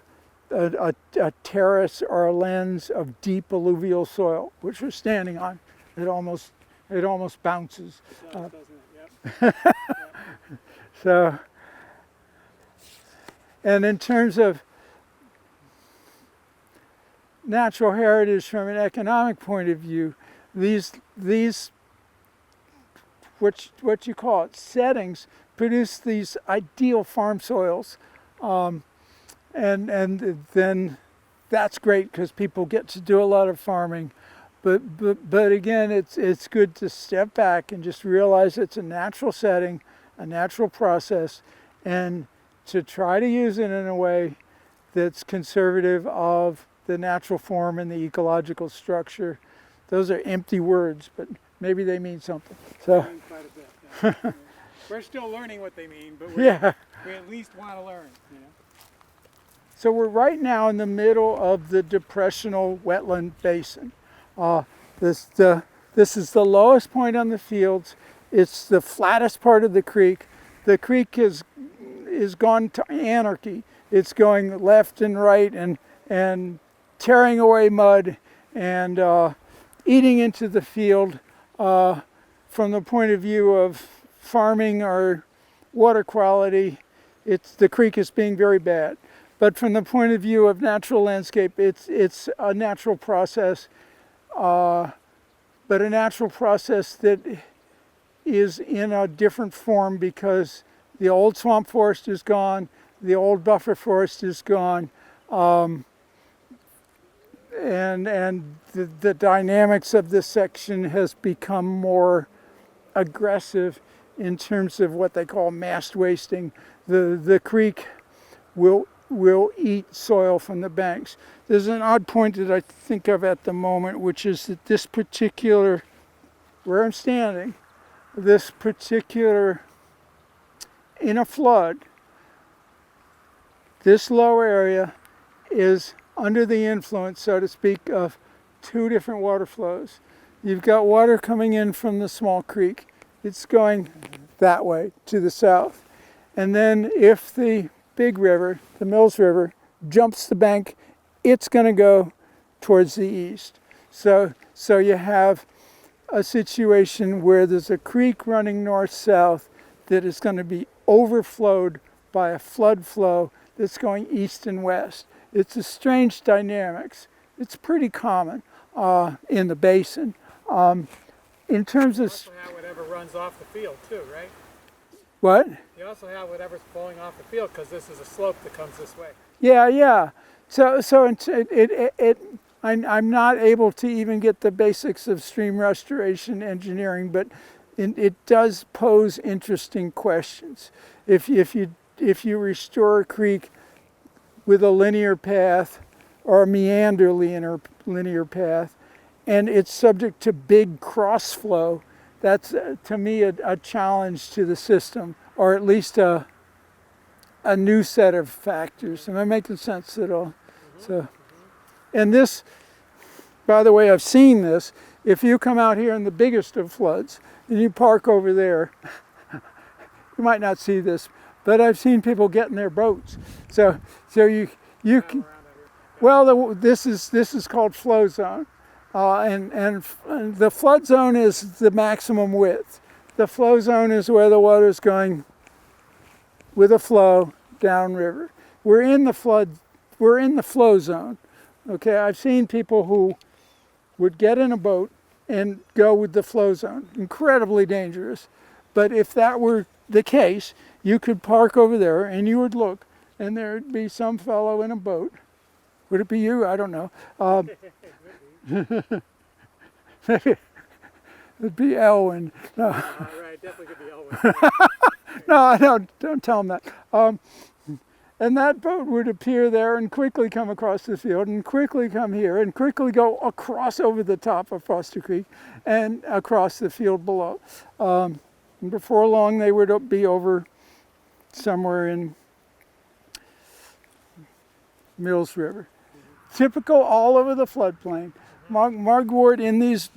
a terrace or a lens of deep alluvial soil, which we're standing on. It almost bounces. It does, doesn't it? Yep. So, and in terms of natural heritage from an economic point of view, these what you call it, settings, produce these ideal farm soils, and then that's great because people get to do a lot of farming. But again, it's good to step back and just realize it's a natural setting, a natural process, and to try to use it in a way that's conservative of the natural form and the ecological structure. Those are empty words, but maybe they mean something. So. Quite a bit, yeah. We're still learning what they mean, but we at least want to learn. You know? So we're right now in the middle of the depressional wetland basin. This is the lowest point on the fields. It's the flattest part of the creek. The creek is gone to anarchy. It's going left and right and tearing away mud and eating into the field. From the point of view of farming or water quality, the creek is being very bad. But from the point of view of natural landscape, it's a natural process, but a natural process that is in a different form because the old swamp forest is gone, the old buffer forest is gone, and the dynamics of this section has become more aggressive in terms of what they call mast wasting. The creek will eat soil from the banks. There's an odd point that I think of at the moment, which is that this particular, where I'm standing, this particular, in a flood, this low area is under the influence, so to speak, of two different water flows. You've got water coming in from the small creek. It's going that way to the south. And then if the big river, the Mills River, jumps the bank, it's going to go towards the east. So you have a situation where there's a creek running north-south that is going to be overflowed by a flood flow that's going east and west. It's a strange dynamics. It's pretty common in the basin. In terms of... You also have whatever runs off the field too, right? What? You also have whatever's flowing off the field because this is a slope that comes this way. Yeah. So I'm not able to even get the basics of stream restoration engineering, but it does pose interesting questions. If you restore a creek with a linear path or a meander linear path, and it's subject to big cross flow, that's to me a challenge to the system, or at least a new set of factors. Am I making sense at all? So, and this, by the way, I've seen this. If you come out here in the biggest of floods and you park over there, you might not see this, but I've seen people get in their boats. So you can. Well, this is called flow zone, and the flood zone is the maximum width. The flow zone is where the water is going with a flow downriver. We're in the flow zone. Okay, I've seen people who would get in a boat and go with the flow zone. Incredibly dangerous. But if that were the case, you could park over there and you would look, and there'd be some fellow in a boat. Would it be you? I don't know. It'd be Elwin. No. Right, definitely could be Elwin. No, don't tell him that. And that boat would appear there and quickly come across the field and quickly come here and quickly go across over the top of Foster Creek and across the field below. And before long, they would be over somewhere in Mills River. Typical all over the floodplain. Mugwort in this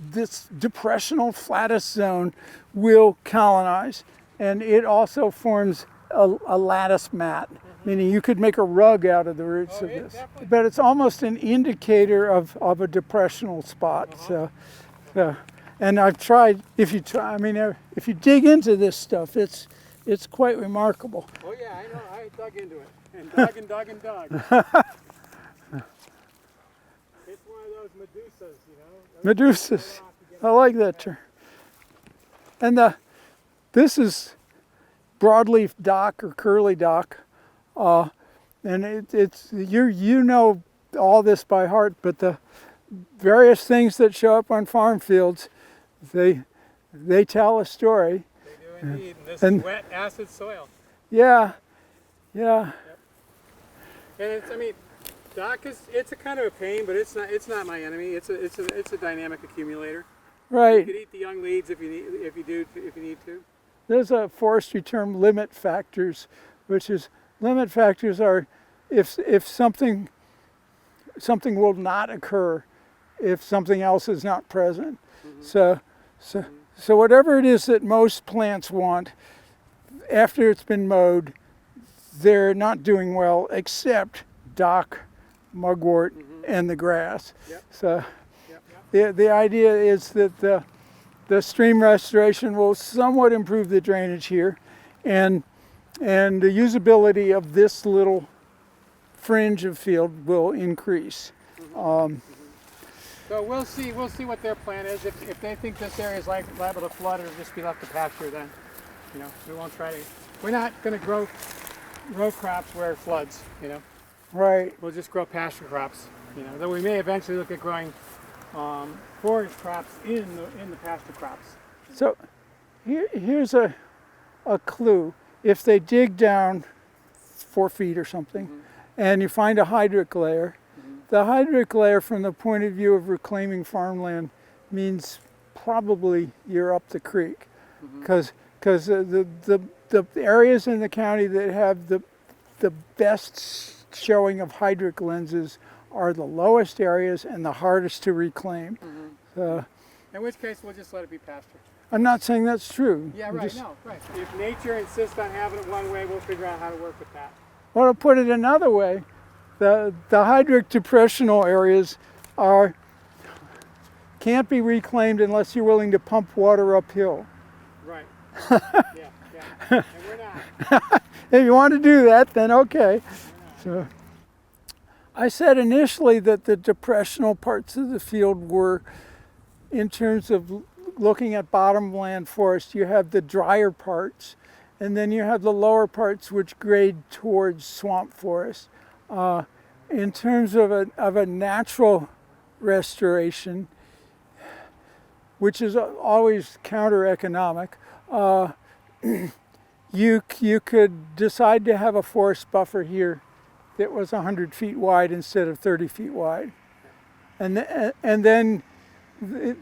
depressional flattest zone will colonize, and it also forms a lattice mat, meaning you could make a rug out of the roots of this. But it's almost an indicator of a depressional spot. So, and I've tried. If you dig into this stuff, it's quite remarkable. Oh yeah, I know. I dug into it and dug and dug and dug. It's one of those Medusas, you know. Medusas. I like that term. And this is broadleaf dock or curly dock, and it's you know all this by heart. But the various things that show up on farm fields, they tell a story. They do indeed. And this is wet, acid soil. Yeah. Yep. And dock it's a kind of a pain, but it's not my enemy. It's a dynamic accumulator. Right. You could eat the young leaves if you need to. There's a forestry term, limit factors, which is limit factors are if something will not occur if something else is not present. Mm-hmm. So whatever it is that most plants want, after it's been mowed, they're not doing well except dock, mugwort, and the grass. Yep. So the idea is that the stream restoration will somewhat improve the drainage here, and the usability of this little fringe of field will increase. So we'll see what their plan is. If they think this area is liable to flood, it'll just be left to pasture. Then, we won't try to. We're not going to grow crops where it floods. Right. We'll just grow pasture crops. Though we may eventually look at growing forage crops in the pasture crops. So here's a clue. If they dig down 4 feet or something, and you find a hydric layer, the hydric layer from the point of view of reclaiming farmland means probably you're up the creek, because the areas in the county that have the best showing of hydric lenses are the lowest areas and the hardest to reclaim. In which case, we'll just let it be pasture. I'm not saying that's true. Yeah, right, no, right. If nature insists on having it one way, we'll figure out how to work with that. Well, to put it another way, the hydric depressional areas can't be reclaimed unless you're willing to pump water uphill. Right. Yeah. And we're not. If you want to do that, then okay. So, I said initially that the depressional parts of the field were, in terms of looking at bottomland forest, you have the drier parts, and then you have the lower parts which grade towards swamp forest. In terms of a natural restoration, which is always counter-economic, you could decide to have a forest buffer here that was 100 feet wide instead of 30 feet wide. And then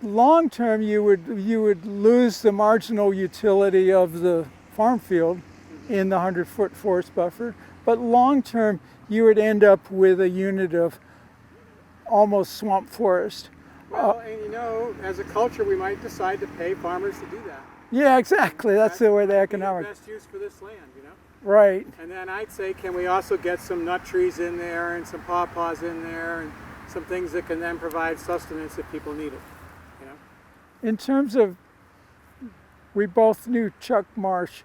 long term you would lose the marginal utility of the farm field in the 100-foot forest buffer, but long term you would end up with a unit of almost swamp forest. Well, and as a culture, we might decide to pay farmers to do that. Yeah, exactly. That's the way the economic. The best use for this land, Right. And then I'd say, can we also get some nut trees in there and some pawpaws in there and some things that can then provide sustenance if people need it, In terms of, we both knew Chuck Marsh.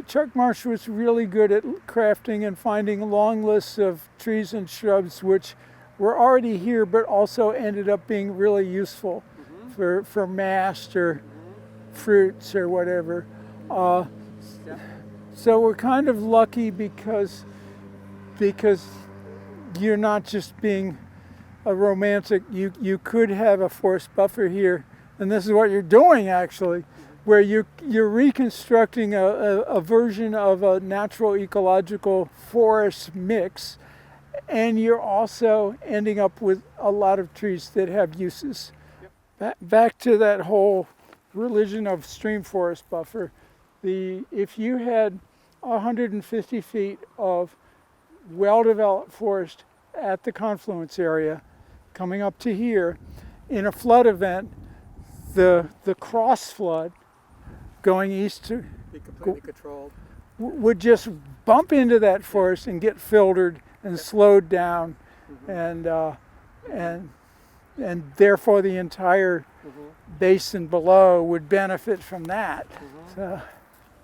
Chuck Marsh was really good at crafting and finding long lists of trees and shrubs which were already here but also ended up being really useful for mast or fruits or whatever. So we're kind of lucky because you're not just being a romantic. You could have a forest buffer here, and this is what you're doing actually, where you're reconstructing a version of a natural ecological forest mix, and you're also ending up with a lot of trees that have uses. Back to that whole religion of stream forest buffer. If you had 150 feet of well-developed forest at the Confluence area coming up to here, in a flood event, the cross flood going east to be completely controlled, would just bump into that forest and get filtered and slowed down, and therefore the entire basin below would benefit from that. So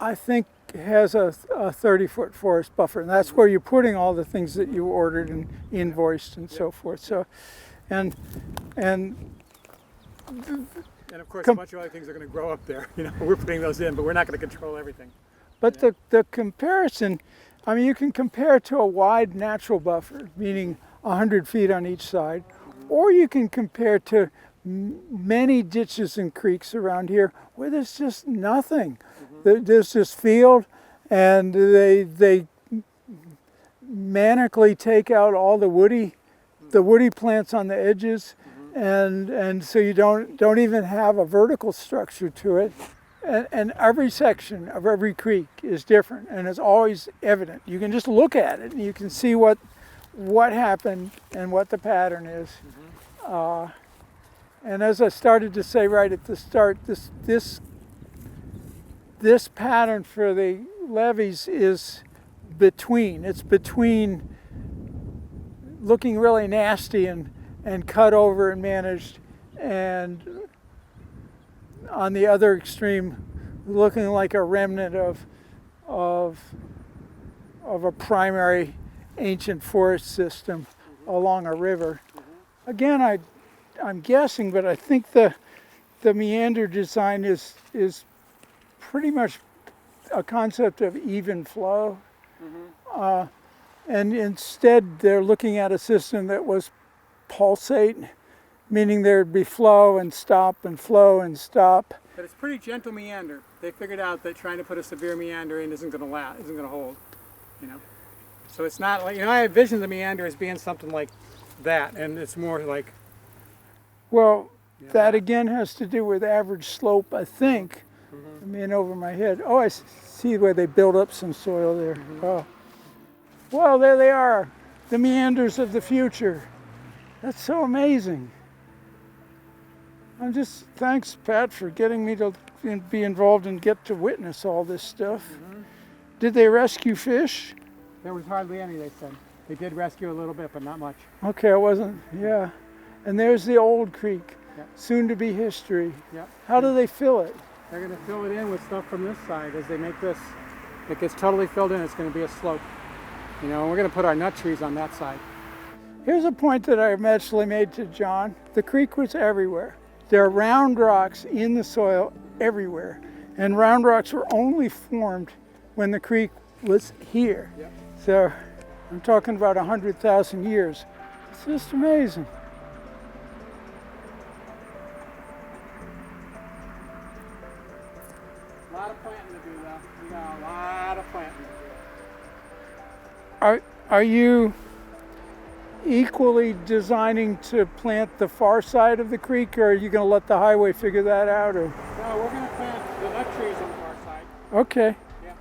I think it has a 30-foot forest buffer, and that's where you're putting all the things that you ordered and invoiced and so forth. So, and of course, a bunch of other things are going to grow up there. We're putting those in, but we're not going to control everything. But the comparison, I mean, you can compare to a wide natural buffer, meaning 100 feet on each side, or you can compare to many ditches and creeks around here where there's just nothing. There's this field, and they manically take out all the woody plants on the edges, and so you don't even have a vertical structure to it. And every section of every creek is different, and it's always evident. You can just look at it, and you can see what happened and what the pattern is. And as I started to say right at the start, this pattern for the levees is between. It's between looking really nasty and cut over and managed, and on the other extreme, looking like a remnant of a primary ancient forest system along a river. Again, I'm guessing, but I think the meander design is pretty much a concept of even flow. And instead they're looking at a system that was pulsate, meaning there'd be flow and stop and flow and stop. But it's pretty gentle meander. They figured out that trying to put a severe meander in isn't going to hold, So it's not like, I envision the meander as being something like that, and it's more like... Well, that again has to do with average slope, I think. I mean, over my head. Oh, I see where they build up some soil there. Oh. Well, there they are, the meanders of the future. That's so amazing. Thanks, Pat, for getting me to be involved and get to witness all this stuff. Did they rescue fish? There was hardly any, they said. They did rescue a little bit, but not much. Okay, I wasn't, yeah. And there's the old creek, Yep. soon to be history. Yep. How do they fill it? They're going to fill it in with stuff from this side as they make this. It gets totally filled in. It's going to be a slope. You know, and we're going to put our nut trees on that side. Here's a point that I eventually made to John. The creek was everywhere. There are round rocks in the soil everywhere. And round rocks were only formed when the creek was here. Yep. So I'm talking about 100,000 years. It's just amazing. A lot of planting to do, though. We got a lot of planting to do. Are you equally designing to plant the far side of the creek, or are you going to let the highway figure that out? Or? No, we're going to plant the nut trees on the far side. Okay. Yeah.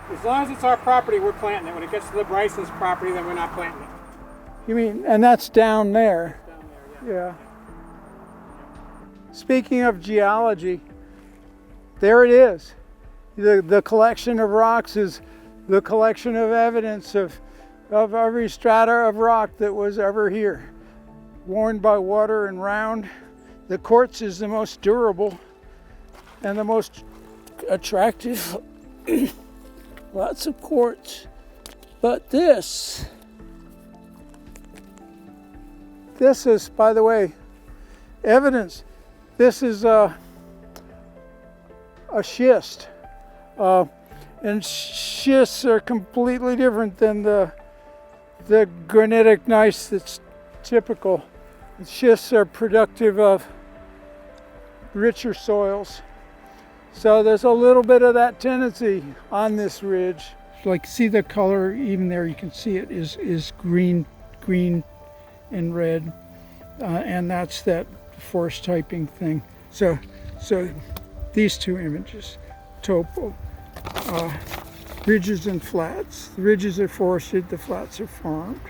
As long as it's our property, we're planting it. When it gets to the Bryson's property, then we're not planting it. You mean, and that's down there? Down there, yeah. Yeah. Speaking of geology, there it is. The collection of rocks is the collection of evidence of every strata of rock that was ever here. Worn by water and round. The quartz is the most durable and the most attractive. Lots of quartz. But this is, by the way, evidence. This is a schist. And schists are completely different than the granitic gneiss that's typical. Schists are productive of richer soils. So there's a little bit of that tendency on this ridge. Like, see the color, even there you can see it is green and red. And that's that forest typing thing. So these two images, topo, ridges and flats. The ridges are forested, the flats are farmed.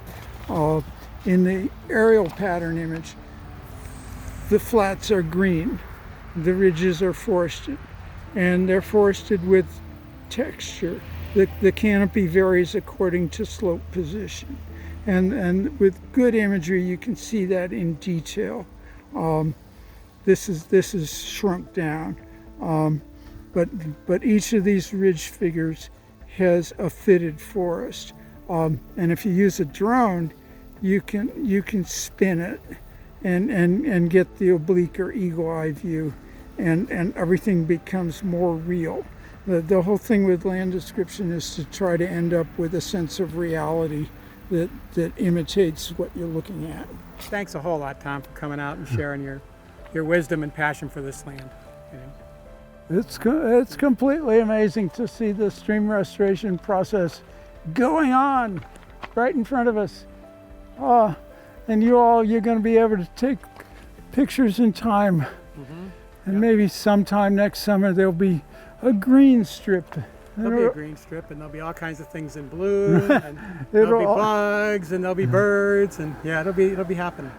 In the aerial pattern image, the flats are green, the ridges are forested, and they're forested with texture. The canopy varies according to slope position. And with good imagery, you can see that in detail. This is shrunk down, but each of these ridge figures has a fitted forest. And if you use a drone, you can spin it and get the oblique or eagle eye view, and everything becomes more real. The whole thing with land description is to try to end up with a sense of reality that imitates what you're looking at. Thanks a whole lot, Tom, for coming out and sharing your wisdom and passion for this land. You know? It's completely amazing to see the stream restoration process going on right in front of us. And you're going to be able to take pictures in time. Mm-hmm. And maybe sometime next summer there'll be a green strip. There'll be a green strip, and there'll be all kinds of things in bloom, and there'll be bugs, and there'll be birds, and yeah, it'll be happening.